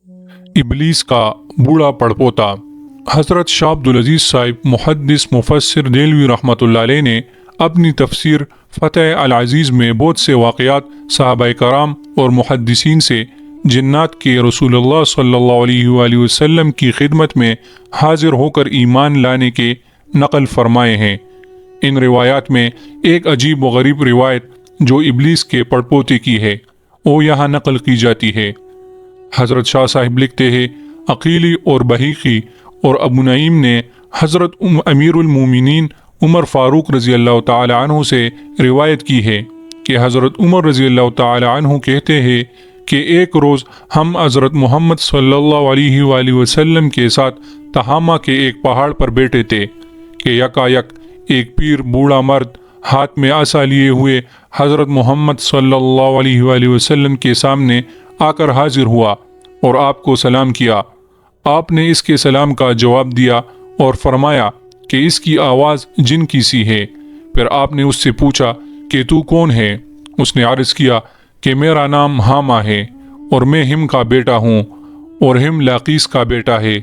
ابلیس کا بوڑھا پڑپوتا۔ حضرت شاہ عبدالعزیز صاحب محدث مفسر دہلوی رحمۃ اللہ علیہ نے اپنی تفسیر فتح العزیز میں بہت سے واقعات صحابہ کرام اور محدثین سے جنات کے رسول اللہ صلی اللہ علیہ وآلہ وسلم کی خدمت میں حاضر ہو کر ایمان لانے کے نقل فرمائے ہیں۔ ان روایات میں ایک عجیب و غریب روایت جو ابلیس کے پڑپوتے کی ہے وہ یہاں نقل کی جاتی ہے۔ حضرت شاہ صاحب لکھتے ہیں، عقیلی اور بحیقی اور ابو نعیم نے حضرت امیر المومنین عمر فاروق رضی اللہ تعالی عنہ سے روایت کی ہے کہ حضرت عمر رضی اللہ تعالی عنہ کہتے ہیں کہ ایک روز ہم حضرت محمد صلی اللہ علیہ وآلہ وسلم کے ساتھ تہامہ کے ایک پہاڑ پر بیٹھے تھے کہ یکایک ایک پیر بوڑھا مرد ہاتھ میں عصا لیے ہوئے حضرت محمد صلی اللہ علیہ وآلہ وسلم کے سامنے آ کر حاضر ہوا اور آپ کو سلام کیا۔ آپ نے اس کے سلام کا جواب دیا اور فرمایا کہ اس کی آواز جن کی سی ہے۔ پھر آپ نے اس سے پوچھا کہ تو کون ہے؟ اس نے عرض کیا کہ میرا نام ہاما ہے اور میں ہم کا بیٹا ہوں اور ہم لاقیس کا بیٹا ہے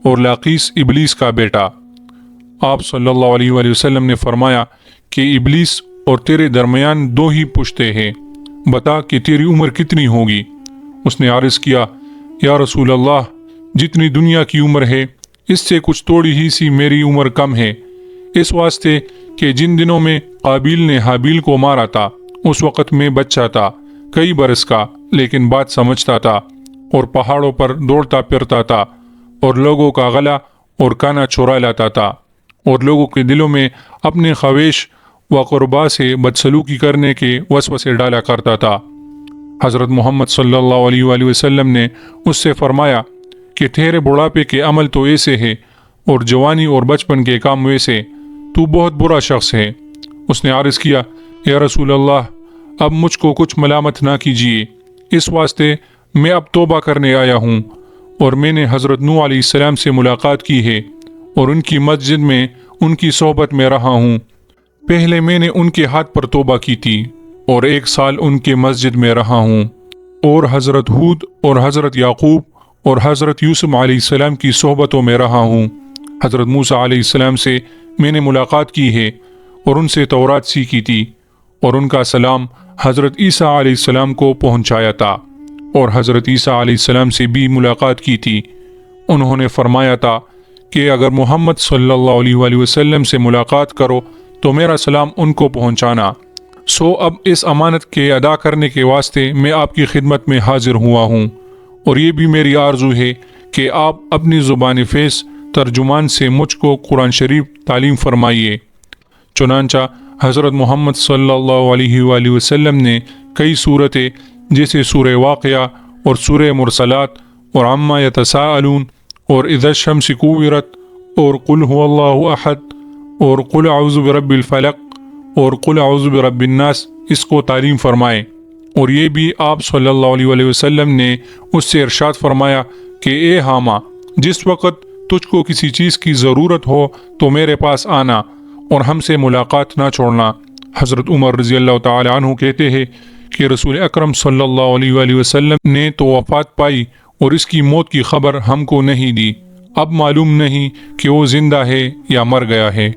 اور لاقیس ابلیس کا بیٹا۔ آپ صلی اللہ علیہ وآلہ وسلم نے فرمایا کہ ابلیس اور تیرے درمیان دو ہی پشتے ہیں، بتا کہ تیری عمر کتنی ہوگی؟ اس نے عرض کیا یا رسول اللہ، جتنی دنیا کی عمر ہے اس سے کچھ تھوڑی ہی سی میری عمر کم ہے، اس واسطے کہ جن دنوں میں قابیل نے حابیل کو مارا تھا اس وقت میں بچہ تھا، کئی برس کا، لیکن بات سمجھتا تھا اور پہاڑوں پر دوڑتا پھرتا تھا اور لوگوں کا گلا اور کانا چورا لاتا تھا اور لوگوں کے دلوں میں اپنے خواہش و قربا سے بدسلوکی کرنے کے وسوسے ڈالا کرتا تھا۔ حضرت محمد صلی اللہ علیہ وآلہ وسلم نے اس سے فرمایا کہ تیرے بڑھاپے کے عمل تو ایسے ہے اور جوانی اور بچپن کے کام ویسے، تو بہت برا شخص ہے۔ اس نے عرض کیا یا رسول اللہ، اب مجھ کو کچھ ملامت نہ کیجیے، اس واسطے میں اب توبہ کرنے آیا ہوں اور میں نے حضرت نوح علیہ السلام سے ملاقات کی ہے اور ان کی مسجد میں ان کی صحبت میں رہا ہوں۔ پہلے میں نے ان کے ہاتھ پر توبہ کی تھی اور 1 سال ان کے مسجد میں رہا ہوں، اور حضرت ہود اور حضرت یعقوب اور حضرت یوسف علیہ السلام کی صحبتوں میں رہا ہوں۔ حضرت موسیٰ علیہ السلام سے میں نے ملاقات کی ہے اور ان سے تورات سیکھی تھی اور ان کا سلام حضرت عیسیٰ علیہ السلام کو پہنچایا تھا، اور حضرت عیسیٰ علیہ السلام سے بھی ملاقات کی تھی۔ انہوں نے فرمایا تھا کہ اگر محمد صلی اللہ علیہ وآلہ وسلم سے ملاقات کرو تو میرا سلام ان کو پہنچانا۔ سو اب اس امانت کے ادا کرنے کے واسطے میں آپ کی خدمت میں حاضر ہوا ہوں، اور یہ بھی میری آرزو ہے کہ آپ اپنی زبان فیض ترجمان سے مجھ کو قرآن شریف تعلیم فرمائیے۔ چنانچہ حضرت محمد صلی اللہ علیہ وآلہ وسلم نے کئی صورتیں جیسے سورہ واقعہ اور سورہ مرسلات اور عما یتساءلون اور اذا الشمس کورت اور قل هو اللہ احد اور قل اعوذ برب الفلق اور قل اعوذ برب الناس اس کو تعلیم فرمائے، اور یہ بھی آپ صلی اللہ علیہ وآلہ وسلم نے اس سے ارشاد فرمایا کہ اے ہاما، جس وقت تجھ کو کسی چیز کی ضرورت ہو تو میرے پاس آنا اور ہم سے ملاقات نہ چھوڑنا۔ حضرت عمر رضی اللہ تعالی عنہ کہتے ہیں کہ رسول اکرم صلی اللہ علیہ وآلہ وسلم نے تو وفات پائی اور اس کی موت کی خبر ہم کو نہیں دی، اب معلوم نہیں کہ وہ زندہ ہے یا مر گیا ہے۔